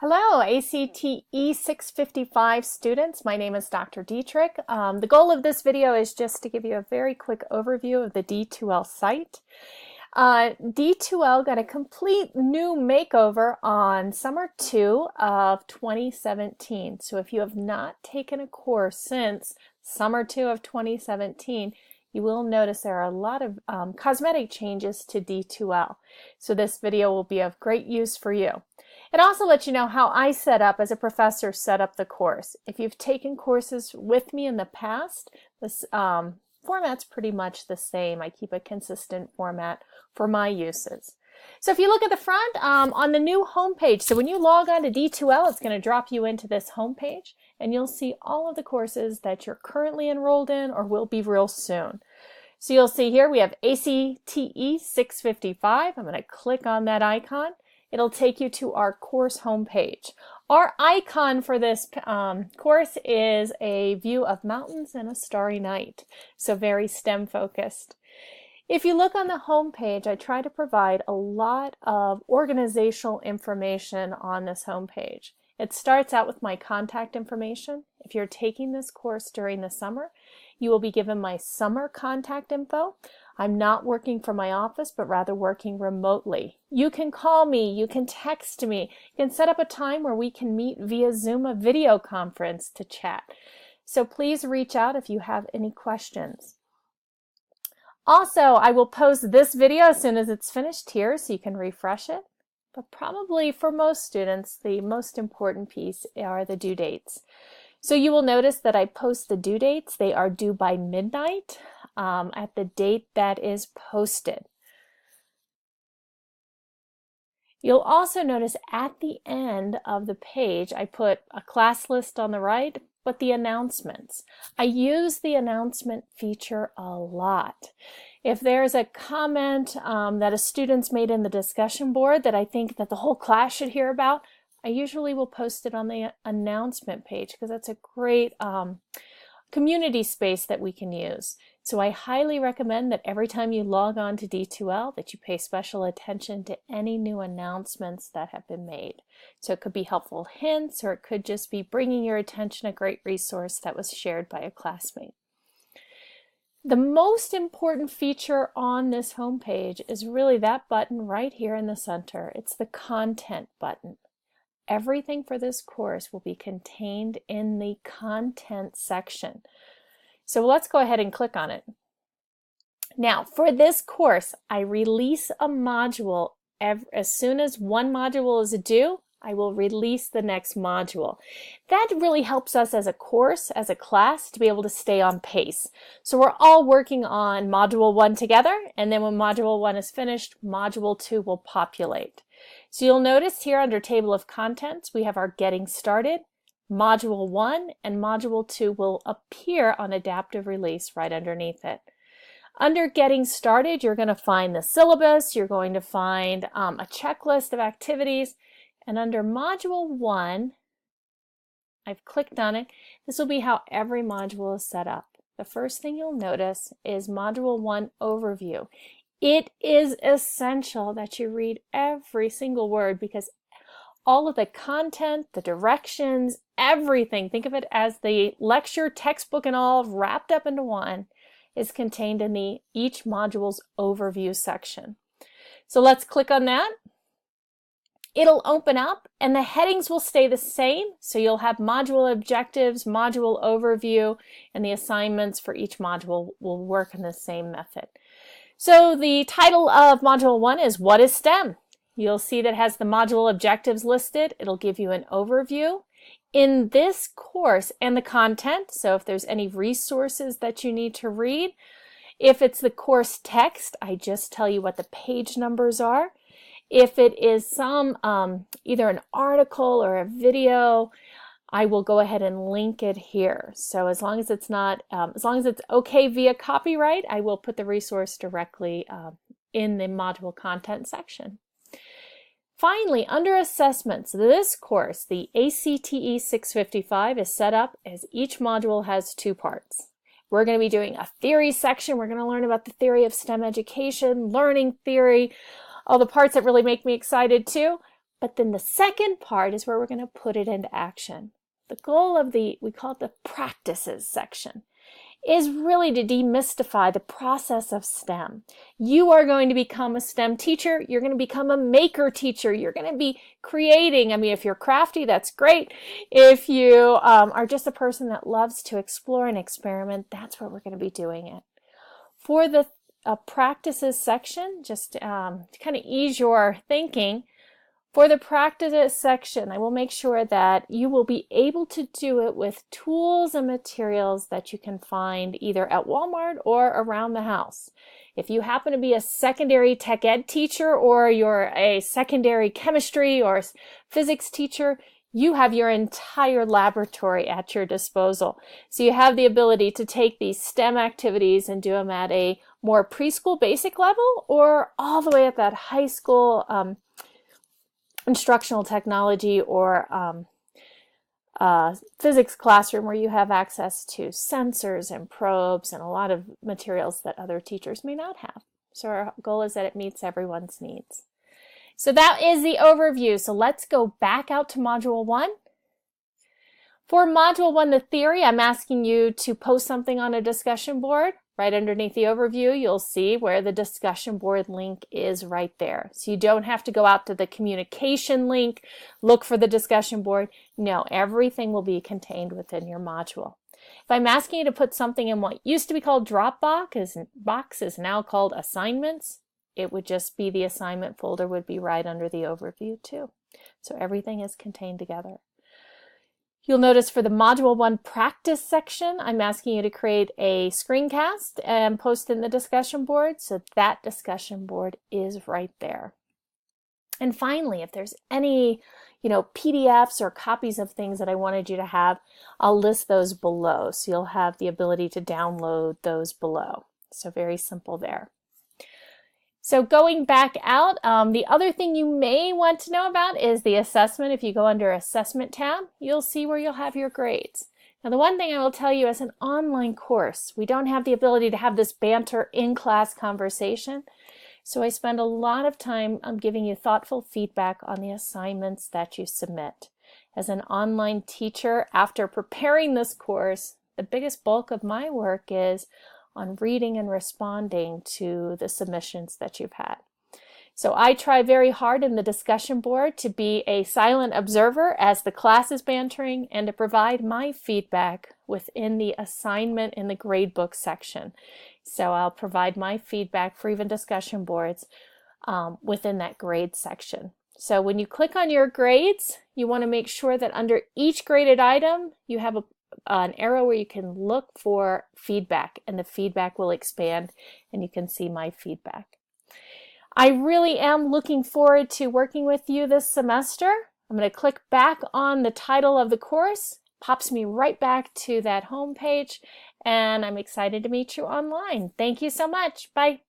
Hello, ACTE 655 students. My name is Dr. Dietrich. The goal of this video is just to give you a very quick overview of the D2L site. D2L got a complete new makeover on summer 2 of 2017. So if you have not taken a course since summer 2 of 2017, you will notice there are a lot of cosmetic changes to D2L. So this video will be of great use for you. It also lets you know how I set up, as a professor, set up the course. If you've taken courses with me in the past, this format's pretty much the same. I keep a consistent format for my uses. So if you look at the front, on the new homepage, so when you log on to D2L, it's going to drop you into this homepage, and you'll see all of the courses that you're currently enrolled in or will be real soon. So you'll see here we have ACTE 655. I'm going to click on that icon. It'll take you to our course homepage. Our icon for this course is a view of mountains and a starry night, so very STEM focused. If you look on the homepage, I try to provide a lot of organizational information on this homepage. It starts out with my contact information. If you're taking this course during the summer, you will be given my summer contact info. I'm not working from my office, but rather working remotely. You can call me, you can text me, you can set up a time where we can meet via Zoom, a video conference to chat. So please reach out if you have any questions. Also, I will post this video as soon as it's finished here so you can refresh it. But probably for most students, the most important piece are the due dates. So you will notice that I post the due dates. They are due by midnight at the date that is posted. You'll also notice at the end of the page, I put a class list on the right, but the announcements. I use the announcement feature a lot. If there's a comment that a student's made in the discussion board that I think that the whole class should hear about, I usually will post it on the announcement page because that's a great community space that we can use. So I highly recommend that every time you log on to D2L that you pay special attention to any new announcements that have been made. So it could be helpful hints, or it could just be bringing your attention a great resource that was shared by a classmate. The most important feature on this homepage is really that button right here in the center. It's the content button. Everything for this course will be contained in the content section. So let's go ahead and click on it. Now, for this course, I release a module as soon as one module is due. I will release the next module. That really helps us as a course, as a class, to be able to stay on pace. So we're all working on module 1 together, and then when module 1 is finished, module 2 will populate. So you'll notice here under Table of Contents, we have our Getting Started. Module 1 and Module 2 will appear on Adaptive Release right underneath it. Under Getting Started, you're going to find the syllabus, you're going to find a checklist of activities, and under Module 1, I've clicked on it. This will be how every module is set up. The first thing you'll notice is Module 1 Overview. It is essential that you read every single word because all of the content, the directions, everything, think of it as the lecture, textbook, and all wrapped up into one, is contained in each module's overview section. So let's click on that. It'll open up and the headings will stay the same. So you'll have module objectives, module overview, and the assignments for each module will work in the same method. So the title of Module 1 is What is STEM? You'll see that it has the module objectives listed. It'll give you an overview. In this course and the content, so if there's any resources that you need to read, if it's the course text, I just tell you what the page numbers are. If it is some either an article or a video, I will go ahead and link it here. So as long as it's not, as long as it's okay via copyright, I will put the resource directly in the module content section. Finally, under assessments, this course, the ACTE 655, is set up as each module has 2 parts. We're going to be doing a theory section. We're going to learn about the theory of STEM education, learning theory, all the parts that really make me excited too. But then the second part is where we're going to put it into action. The goal of we call it the practices section, is really to demystify the process of STEM. You are going to become a STEM teacher. You're going to become a maker teacher. You're going to be creating. I mean, if you're crafty, that's great. If you are just a person that loves to explore and experiment, that's where we're going to be doing it. For the practices section, just to kind of ease your thinking, for the practices section, I will make sure that you will be able to do it with tools and materials that you can find either at Walmart or around the house. If you happen to be a secondary tech ed teacher, or you're a secondary chemistry or physics teacher, you have your entire laboratory at your disposal. So you have the ability to take these STEM activities and do them at a more preschool basic level, or all the way at that high school instructional technology or physics classroom, where you have access to sensors and probes and a lot of materials that other teachers may not have. So our goal is that it meets everyone's needs. So that is the overview. So let's go back out to Module 1. For Module 1, the theory, I'm asking you to post something on a discussion board. Right underneath the overview, you'll see where the discussion board link is right there. So you don't have to go out to the communication link, look for the discussion board. No, everything will be contained within your module. If I'm asking you to put something in what used to be called Dropbox is now called assignments, it would just be the assignment folder would be right under the overview too. So everything is contained together. You'll notice for the Module 1 practice section, I'm asking you to create a screencast and post in the discussion board. So that discussion board is right there. And finally, if there's any, PDFs or copies of things that I wanted you to have, I'll list those below. So you'll have the ability to download those below. So very simple there. So going back out, the other thing you may want to know about is the assessment. If you go under Assessment tab, you'll see where you'll have your grades. Now, the one thing I will tell you, as an online course, we don't have the ability to have this banter in-class conversation. So I spend a lot of time giving you thoughtful feedback on the assignments that you submit. As an online teacher, after preparing this course, the biggest bulk of my work is on reading and responding to the submissions that you've had. So I try very hard in the discussion board to be a silent observer as the class is bantering, and to provide my feedback within the assignment in the gradebook section. So I'll provide my feedback for even discussion boards within that grade section. So when you click on your grades, you want to make sure that under each graded item, you have an arrow where you can look for feedback, and the feedback will expand and you can see my feedback. I really am looking forward to working with you this semester. I'm going to click back on the title of the course, pops me right back to that home page, and I'm excited to meet you online. Thank you so much. Bye.